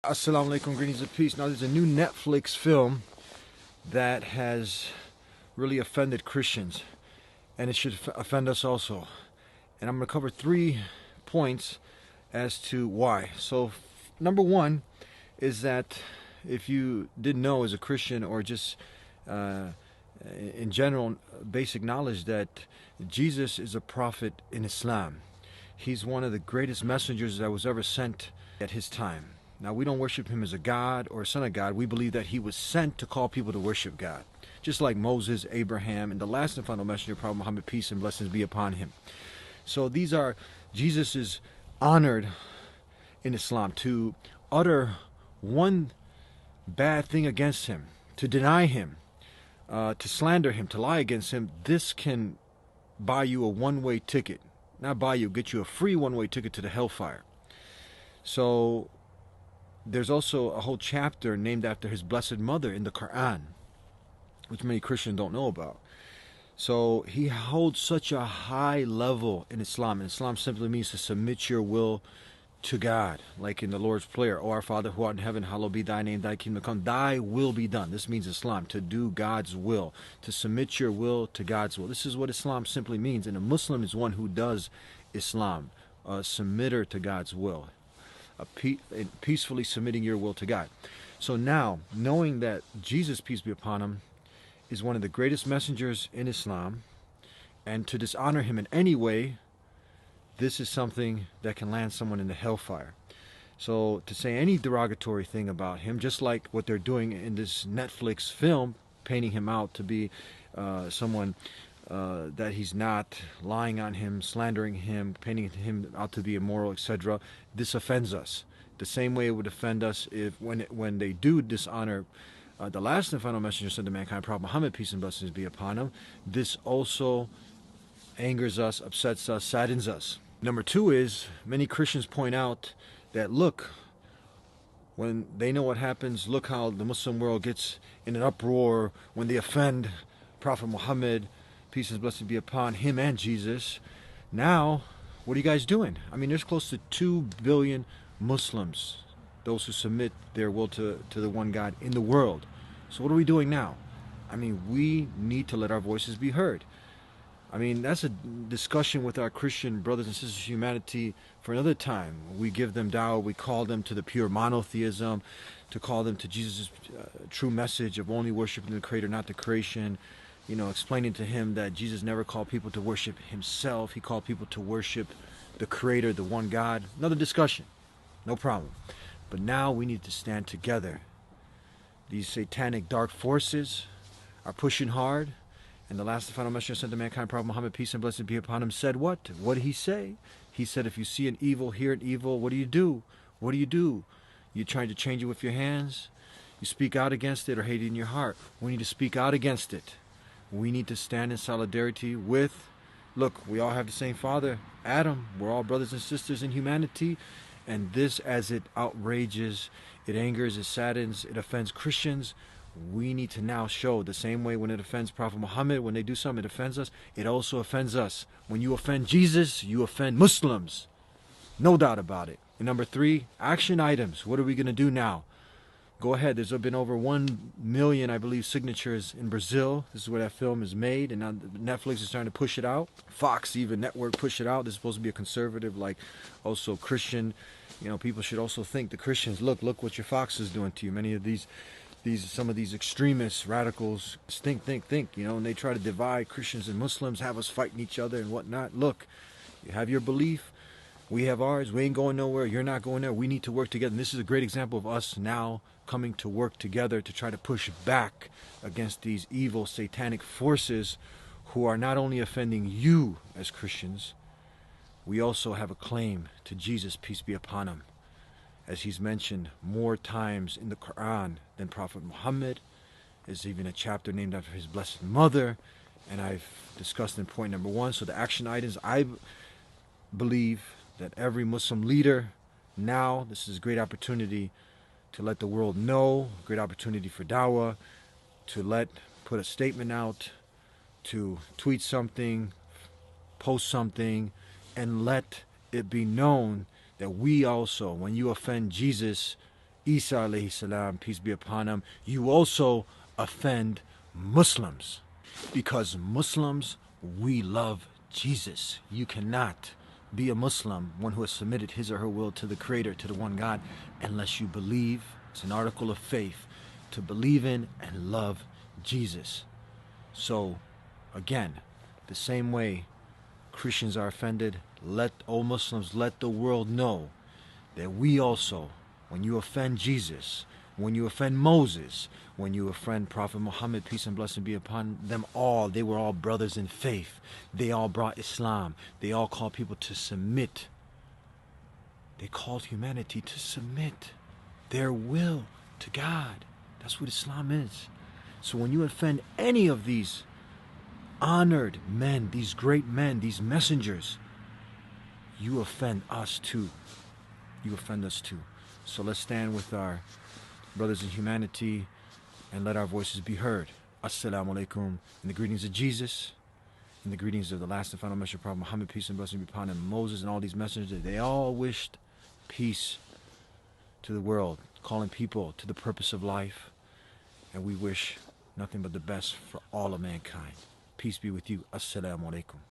Assalamu alaikum, greetings of peace. Now, there's a new Netflix film that has really offended Christians, and it should offend us also. And I'm going to cover 3 points as to why. So, number 1 is that if you didn't know as a Christian or just in general, basic knowledge that Jesus is a prophet in Islam. He's one of the greatest messengers that was ever sent at his time. Now, we don't worship him as a god or a son of God. We believe that he was sent to call people to worship God. Just like Moses, Abraham, and the last and final messenger, Prophet Muhammad, peace and blessings be upon him. So Jesus is honored in Islam. To utter one bad thing against him, to deny him, to slander him, to lie against him, this can buy you a one-way ticket. Not buy you, get you a free one-way ticket to the hellfire. So there's also a whole chapter named after his blessed mother in the Quran, which many Christians don't know about. So he holds such a high level in Islam. And Islam simply means to submit your will to God, like in the Lord's Prayer, O our Father who art in heaven, hallowed be thy name, thy kingdom come, thy will be done. This means Islam, to do God's will, to submit your will to God's will. This is what Islam simply means. And a Muslim is one who does Islam, a submitter to God's will, peacefully submitting your will to God. So now, knowing that Jesus, peace be upon him, is one of the greatest messengers in Islam, and to dishonor him in any way, this is something that can land someone in the hellfire. So to say any derogatory thing about him, just like what they're doing in this Netflix film, painting him out to be someone that he's not, lying on him, slandering him, painting him out to be immoral, etc., this offends us. The same way it would offend us if when they do dishonor the last and final messenger sent to mankind, Prophet Muhammad, peace and blessings be upon him. This also angers us, upsets us, saddens us. Number 2 is, many Christians point out that, look, when they know what happens, look how the Muslim world gets in an uproar when they offend Prophet Muhammad, peace and blessings be upon him and Jesus. Now, what are you guys doing? I mean, there's close to 2 billion Muslims, those who submit their will to the one God in the world. So what are we doing now? I mean, we need to let our voices be heard. I mean, that's a discussion with our Christian brothers and sisters of humanity for another time. We give them dawah, we call them to the pure monotheism, to call them to Jesus' true message of only worshiping the Creator, not the creation. You know, explaining to him that Jesus never called people to worship himself. He called people to worship the Creator, the one God. Another discussion, no problem. But now we need to stand together. These satanic dark forces are pushing hard. And the last and final messenger sent to mankind, Prophet Muhammad, peace and blessings be upon him, said what? What did he say? He said, if you see an evil, hear an evil, what do you do? What do you do? You trying to change it with your hands? You speak out against it or hate it in your heart? We need to speak out against it. We need to stand in solidarity with, look, we all have the same father, Adam. We're all brothers and sisters in humanity. And this, as it outrages, it angers, it saddens, it offends Christians, we need to now show the same way when it offends Prophet Muhammad, when they do something, it offends us, it also offends us. When you offend Jesus, you offend Muslims. No doubt about it. And number 3, action items. What are we going to do now? Go ahead. There's been over 1 million, I believe, signatures in Brazil. This is where that film is made. And now Netflix is trying to push it out. Fox, even network, push it out. This is supposed to be a conservative, like also Christian. You know, people should also think, the Christians, look what your Fox is doing to you. Many of some of these extremists, radicals, think, you know, and they try to divide Christians and Muslims, have us fighting each other and whatnot. Look, you have your belief, we have ours, we ain't going nowhere, you're not going there, we need to work together. And this is a great example of us now coming to work together to try to push back against these evil satanic forces who are not only offending you as Christians, we also have a claim to Jesus, peace be upon him, as he's mentioned more times in the Quran than Prophet Muhammad. There's even a chapter named after his blessed mother, and I've discussed in point number 1. So the action items, I believe that every Muslim leader now, this is a great opportunity to let the world know, great opportunity for dawah, to put a statement out, to tweet something, post something, and let it be known that we also, when you offend Jesus Isa alayhi salam, peace be upon him, you also offend Muslims. Because Muslims, we love Jesus. You cannot be a Muslim, one who has submitted his or her will to the Creator, to the one God, unless you believe, it's an article of faith, to believe in and love Jesus. So, again, the same way Christians are offended, Muslims, let the world know that we also, when you offend Jesus, when you offend Moses, when you offend Prophet Muhammad, peace and blessing be upon them all, they were all brothers in faith. They all brought Islam. They all called people to submit. They called humanity to submit their will to God. That's what Islam is. So when you offend any of these honored men, these great men, these messengers, you offend us too. You offend us too. So let's stand with our brothers in humanity and let our voices be heard. Assalamu alaikum. In the greetings of Jesus, in the greetings of the last and final messenger, Prophet Muhammad, peace and blessing be upon him, Moses and all these messengers, they all wished peace to the world, calling people to the purpose of life. And we wish nothing but the best for all of mankind. Peace be with you. Assalamu alaikum.